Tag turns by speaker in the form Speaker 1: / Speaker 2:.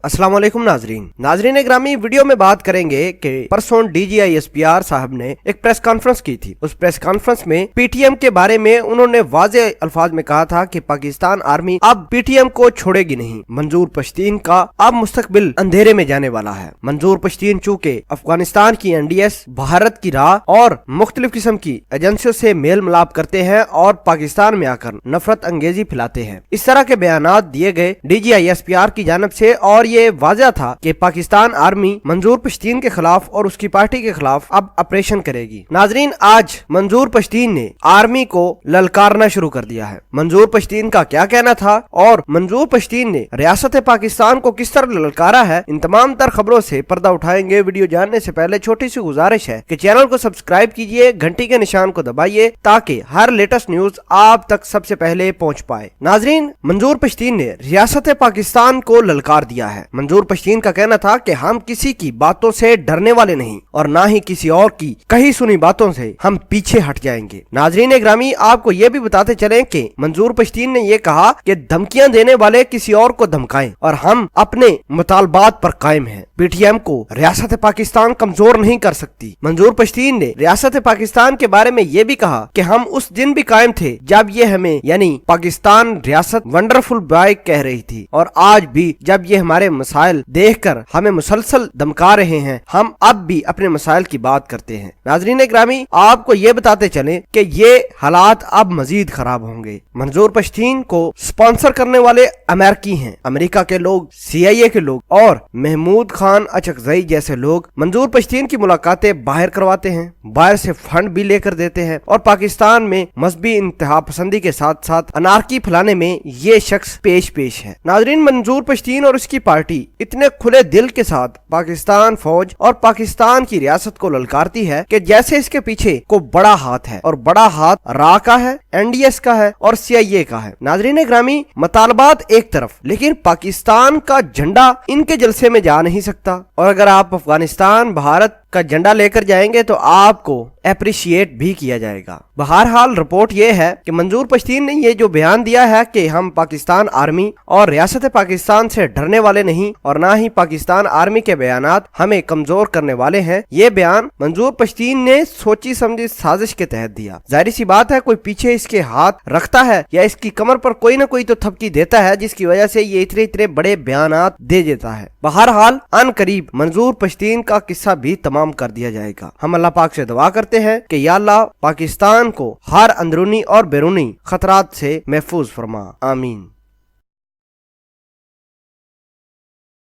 Speaker 1: अस्सलाम वालेकुम नाजरीन ग्रामी, वीडियो में बात करेंगे कि परसों DGI-SPR साहब ने एक प्रेस कॉन्फ्रेंस की थी। उस प्रेस कॉन्फ्रेंस में PTM के बारे में उन्होंने वाज़े अल्फाज में कहा था कि पाकिस्तान आर्मी अब PTM को छोड़ेगी नहीं। मंजूर पश्तीन का अब मुस्तकबिल अंधेरे में जाने वाला है। मंजूर पश्तीन चूँकि अफगानिस्तान की NDS, भारत की राह और मुख्तलिफ किस्म की एजेंसियों से मेल मिलाप करते हैं और पाकिस्तान में आकर नफरत अंगेजी फैलाते हैं। इस तरह के बयानात दिए गए DGI-SPR की जानिब से और ये वाज़ह था कि पाकिस्तान आर्मी मंजूर पश्तीन के खिलाफ और उसकी पार्टी के खिलाफ अब ऑपरेशन करेगी। नाजरीन, आज मंजूर पश्तीन ने आर्मी को ललकारना शुरू कर दिया है। मंजूर पश्तीन का क्या कहना था और मंजूर पश्तीन ने रियासत पाकिस्तान को किस तरह ललकारा है, इन तमाम तर खबरों से पर्दा उठाएंगे। वीडियो जानने से पहले छोटी सी गुजारिश है कि चैनल को सब्सक्राइब कीजिए, घंटी के निशान को दबाइए ताकि हर लेटेस्ट न्यूज आप तक सबसे पहले पहुँच पाए। नाजरीन, मंजूर पश्तीन ने रियासत पाकिस्तान को ललकार दिया है। मंजूर पश्तीन का कहना था कि हम किसी की बातों से डरने वाले नहीं और ना ही किसी और की कही सुनी बातों से हम पीछे हट जाएंगे। नाजरीन ग्रामी, आपको ये भी बताते चलें कि मंजूर पश्तीन ने ये कहा कि धमकियां देने वाले किसी और को धमकाएं और हम अपने मुतालबात पर कायम हैं। PTM को रियासत पाकिस्तान कमजोर नहीं कर सकती। मंजूर पश्तीन ने रियासत पाकिस्तान के बारे में ये भी कहा कि हम उस दिन भी कायम थे जब ये हमें यानी पाकिस्तान रियासत वंडरफुल बॉय कह रही थी और आज भी जब ये हमारे मसाइल देखकर हमें मुसलसल धमका रहे हैं, हम अब भी अपने मसाइल की बात करते हैं। नाजरीन ग्रामी, आपको ये बताते चलें कि ये हालात अब मजीद खराब होंगे। मंजूर पश्तीन को स्पॉन्सर करने वाले अमेरिकी हैं, अमेरिका के लोग, CIA के लोग और महमूद खान अचकजई जैसे लोग मंजूर पश्तीन की मुलाकातें बाहर करवाते हैं, बाहर से फंड भी लेकर देते हैं और पाकिस्तान में मजहबी इंतहा पसंदी के साथ साथ अनारकी फैलाने में ये शख्स पेश है। नाजरीन, मंजूर पश्तीन और उसकी पार्टी इतने खुले दिल के साथ पाकिस्तान फौज और पाकिस्तान की रियासत को ललकारती है कि जैसे इसके पीछे को बड़ा हाथ है और बड़ा हाथ रा का है, NDS का है और CIA का है। नाजरीन ग्रामी, मुतालबात एक तरफ, लेकिन पाकिस्तान का झंडा इनके जलसे में जा नहीं सकता और अगर आप अफगानिस्तान भारत का झंडा लेकर जाएंगे तो आपको अप्रिशिएट भी किया जाएगा। बहरहाल रिपोर्ट ये है कि मंजूर पश्तीन ने ये जो बयान दिया है कि हम पाकिस्तान आर्मी और रियासत पाकिस्तान से डरने वाले नहीं और ना ही पाकिस्तान आर्मी के बयानात हमें कमजोर करने वाले हैं, ये बयान मंजूर पश्तीन ने सोची समझी साजिश के तहत दिया। जाहिर सी बात है कोई पीछे इसके हाथ रखता है या इसकी कमर पर कोई न कोई तो थपकी देता है जिसकी वजह से ये इतने बड़े बयानात दे देता है। बहरहाल अन करीब मंजूर पश्तीन का किस्सा भी तमाम कर दिया जाएगा। हम अल्लाह पाक से दुआ करते हैं कि या अल्लाह पाकिस्तान को हर अंदरूनी और बैरूनी खतरात से महफूज फरमा। आमीन।